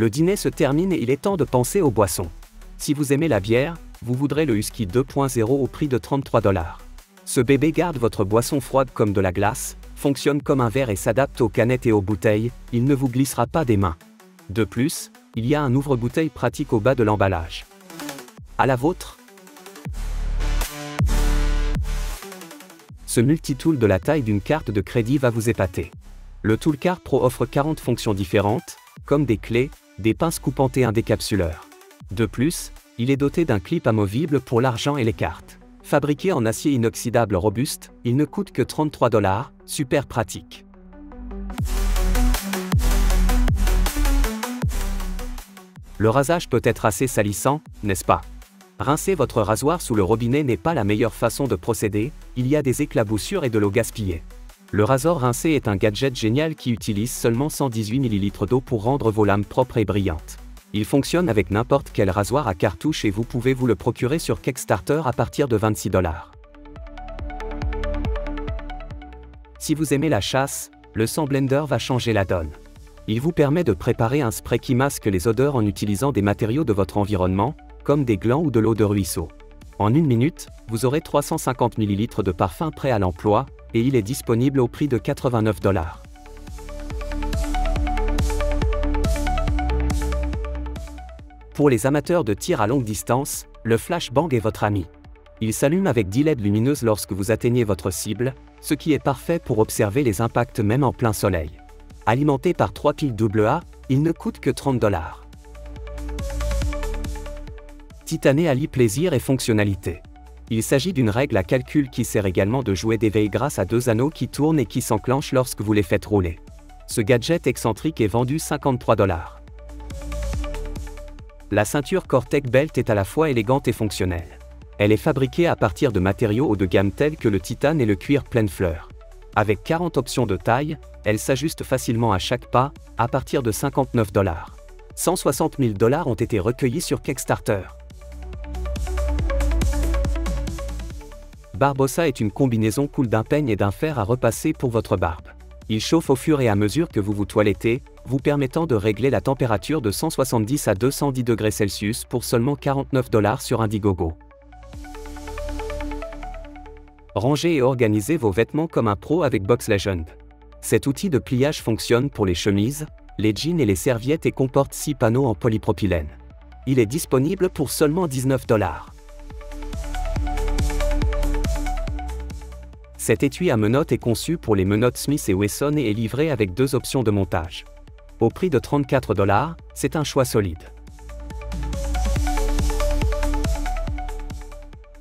Le dîner se termine et il est temps de penser aux boissons. Si vous aimez la bière, vous voudrez le Husky 2.0 au prix de 33 $. Ce bébé garde votre boisson froide comme de la glace, fonctionne comme un verre et s'adapte aux canettes et aux bouteilles, il ne vous glissera pas des mains. De plus, il y a un ouvre-bouteille pratique au bas de l'emballage. À la vôtre. Ce multitool de la taille d'une carte de crédit va vous épater. Le Toolcart Pro offre 40 fonctions différentes, comme des clés, des pinces coupantes et un décapsuleur. De plus, il est doté d'un clip amovible pour l'argent et les cartes. Fabriqué en acier inoxydable robuste, il ne coûte que 33 $, super pratique. Le rasage peut être assez salissant, n'est-ce pas? Rincer votre rasoir sous le robinet n'est pas la meilleure façon de procéder, il y a des éclaboussures et de l'eau gaspillée. Le rasoir rincé est un gadget génial qui utilise seulement 118 ml d'eau pour rendre vos lames propres et brillantes. Il fonctionne avec n'importe quel rasoir à cartouche et vous pouvez vous le procurer sur Kickstarter à partir de 26 $. Si vous aimez la chasse, le SandBlender va changer la donne. Il vous permet de préparer un spray qui masque les odeurs en utilisant des matériaux de votre environnement, comme des glands ou de l'eau de ruisseau. En 1 minute, vous aurez 350 ml de parfum prêt à l'emploi, et il est disponible au prix de 89 $. Pour les amateurs de tir à longue distance, le flashbang est votre ami. Il s'allume avec 10 LED lumineuses lorsque vous atteignez votre cible, ce qui est parfait pour observer les impacts même en plein soleil. Alimenté par 3 piles AA, il ne coûte que 30 $. Titané allie plaisir et fonctionnalité. Il s'agit d'une règle à calcul qui sert également de jouet d'éveil grâce à 2 anneaux qui tournent et qui s'enclenchent lorsque vous les faites rouler. Ce gadget excentrique est vendu 53 $. La ceinture Cortec Belt est à la fois élégante et fonctionnelle. Elle est fabriquée à partir de matériaux haut de gamme tels que le titane et le cuir pleine fleur. Avec 40 options de taille, elle s'ajuste facilement à chaque pas, à partir de 59 $. 160 000 $ ont été recueillis sur Kickstarter. Barbossa est une combinaison cool d'un peigne et d'un fer à repasser pour votre barbe. Il chauffe au fur et à mesure que vous vous toilettez, vous permettant de régler la température de 170 à 210 degrés Celsius pour seulement 49 $ sur Indiegogo. Rangez et organisez vos vêtements comme un pro avec Box Legend. Cet outil de pliage fonctionne pour les chemises, les jeans et les serviettes et comporte 6 panneaux en polypropylène. Il est disponible pour seulement 19 $. Cet étui à menottes est conçu pour les menottes Smith & Wesson et est livré avec 2 options de montage. Au prix de 34 $, c'est un choix solide.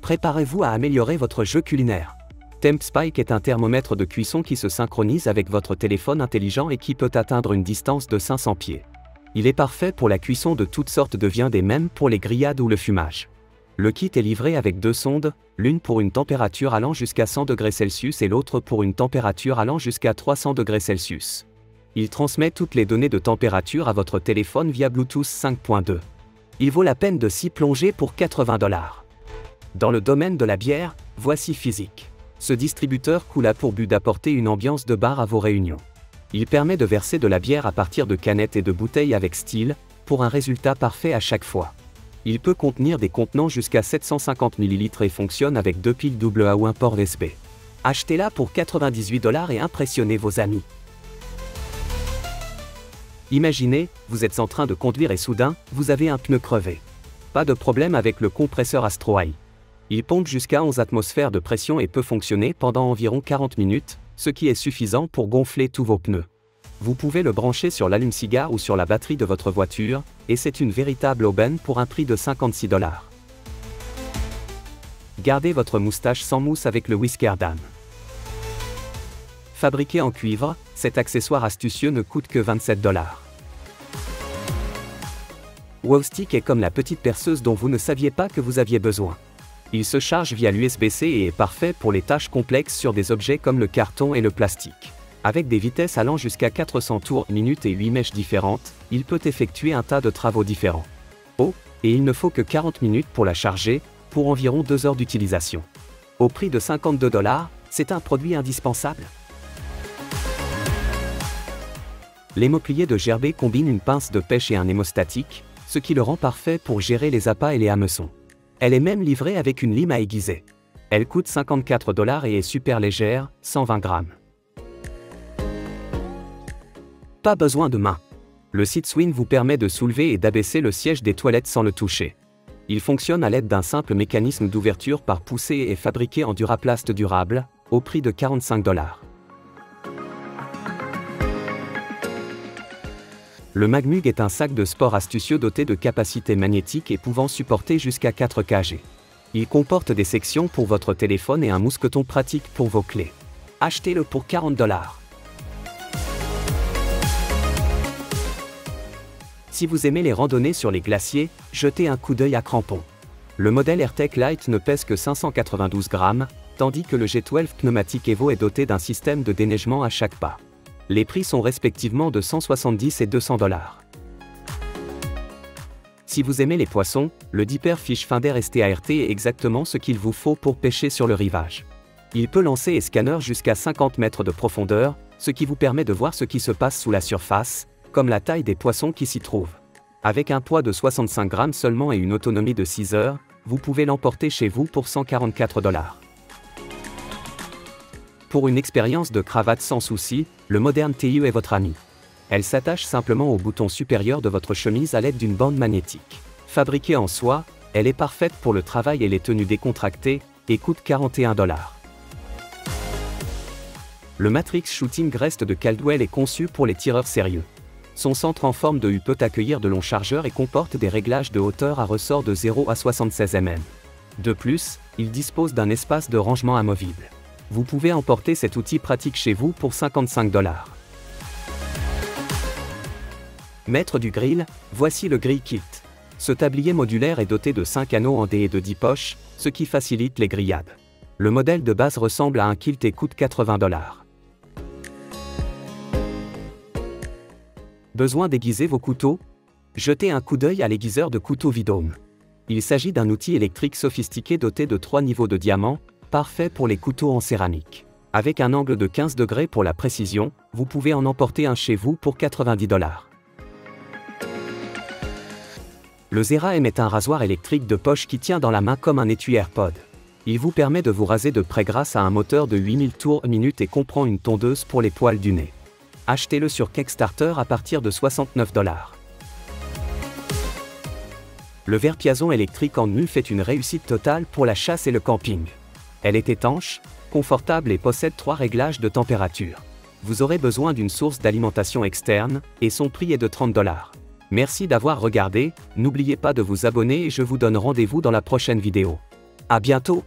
Préparez-vous à améliorer votre jeu culinaire. TempSpike est un thermomètre de cuisson qui se synchronise avec votre téléphone intelligent et qui peut atteindre une distance de 500 pieds. Il est parfait pour la cuisson de toutes sortes de viandes et même pour les grillades ou le fumage. Le kit est livré avec 2 sondes, l'une pour une température allant jusqu'à 100 degrés Celsius et l'autre pour une température allant jusqu'à 300 degrés Celsius. Il transmet toutes les données de température à votre téléphone via Bluetooth 5.2. Il vaut la peine de s'y plonger pour 80 $. Dans le domaine de la bière, voici Physique. Ce distributeur cool a pour but d'apporter une ambiance de bar à vos réunions. Il permet de verser de la bière à partir de canettes et de bouteilles avec style, pour un résultat parfait à chaque fois. Il peut contenir des contenants jusqu'à 750 ml et fonctionne avec 2 piles AA ou un port USB. Achetez-la pour 98 $ et impressionnez vos amis. Imaginez, vous êtes en train de conduire et soudain, vous avez un pneu crevé. Pas de problème avec le compresseur Astro High. Il pompe jusqu'à 11 atmosphères de pression et peut fonctionner pendant environ 40 minutes, ce qui est suffisant pour gonfler tous vos pneus. Vous pouvez le brancher sur l'allume-cigare ou sur la batterie de votre voiture, et c'est une véritable aubaine pour un prix de 56 $. Gardez votre moustache sans mousse avec le Whisker Dam. Fabriqué en cuivre, cet accessoire astucieux ne coûte que 27 $. Wowstick est comme la petite perceuse dont vous ne saviez pas que vous aviez besoin. Il se charge via l'USB-C et est parfait pour les tâches complexes sur des objets comme le carton et le plastique. Avec des vitesses allant jusqu'à 400 tours minute et 8 mèches différentes, il peut effectuer un tas de travaux différents. Oh, et il ne faut que 40 minutes pour la charger, pour environ 2 heures d'utilisation. Au prix de 52 $, c'est un produit indispensable. L'émoplier de Gerber combine une pince de pêche et un hémostatique, ce qui le rend parfait pour gérer les appâts et les hameçons. Elle est même livrée avec une lime à aiguiser. Elle coûte 54 $ et est super légère, 120 grammes. Pas besoin de main. Le Seat Swing vous permet de soulever et d'abaisser le siège des toilettes sans le toucher. Il fonctionne à l'aide d'un simple mécanisme d'ouverture par poussée et est fabriqué en duraplast durable, au prix de 45 $. Le Magmug est un sac de sport astucieux doté de capacités magnétiques et pouvant supporter jusqu'à 4 kg. Il comporte des sections pour votre téléphone et un mousqueton pratique pour vos clés. Achetez-le pour 40 $. Si vous aimez les randonnées sur les glaciers, jetez un coup d'œil à Crampon. Le modèle AirTech Lite ne pèse que 592 grammes, tandis que le G12 pneumatique Evo est doté d'un système de déneigement à chaque pas. Les prix sont respectivement de 170 et 200 $. Si vous aimez les poissons, le Dipper Fish Finder ST-ART est exactement ce qu'il vous faut pour pêcher sur le rivage. Il peut lancer et scanner jusqu'à 50 mètres de profondeur, ce qui vous permet de voir ce qui se passe sous la surface, comme la taille des poissons qui s'y trouvent. Avec un poids de 65 grammes seulement et une autonomie de 6 heures, vous pouvez l'emporter chez vous pour 144 $. Pour une expérience de cravate sans souci, le Modern TU est votre ami. Elle s'attache simplement au bouton supérieur de votre chemise à l'aide d'une bande magnétique. Fabriquée en soie, elle est parfaite pour le travail et les tenues décontractées, et coûte 41 $. Le Matrix Shooting Rest de Caldwell est conçu pour les tireurs sérieux. Son centre en forme de U peut accueillir de longs chargeurs et comporte des réglages de hauteur à ressort de 0 à 76 mm. De plus, il dispose d'un espace de rangement amovible. Vous pouvez emporter cet outil pratique chez vous pour 55 $. Maître du grill, voici le Grill Kit. Ce tablier modulaire est doté de 5 anneaux en D et de 10 poches, ce qui facilite les grillades. Le modèle de base ressemble à un kilt et coûte 80 $. Besoin d'aiguiser vos couteaux? Jetez un coup d'œil à l'aiguiseur de couteau Vidome. Il s'agit d'un outil électrique sophistiqué doté de 3 niveaux de diamant, parfait pour les couteaux en céramique. Avec un angle de 15 degrés pour la précision, vous pouvez en emporter un chez vous pour 90 $. Le Zera M est un rasoir électrique de poche qui tient dans la main comme un étui AirPod. Il vous permet de vous raser de près grâce à un moteur de 8000 tours minute et comprend une tondeuse pour les poils du nez. Achetez-le sur Kickstarter à partir de 69 $. Le verre Piazon électrique en mue fait une réussite totale pour la chasse et le camping. Elle est étanche, confortable et possède 3 réglages de température. Vous aurez besoin d'une source d'alimentation externe, et son prix est de 30 $. Merci d'avoir regardé, n'oubliez pas de vous abonner et je vous donne rendez-vous dans la prochaine vidéo. À bientôt!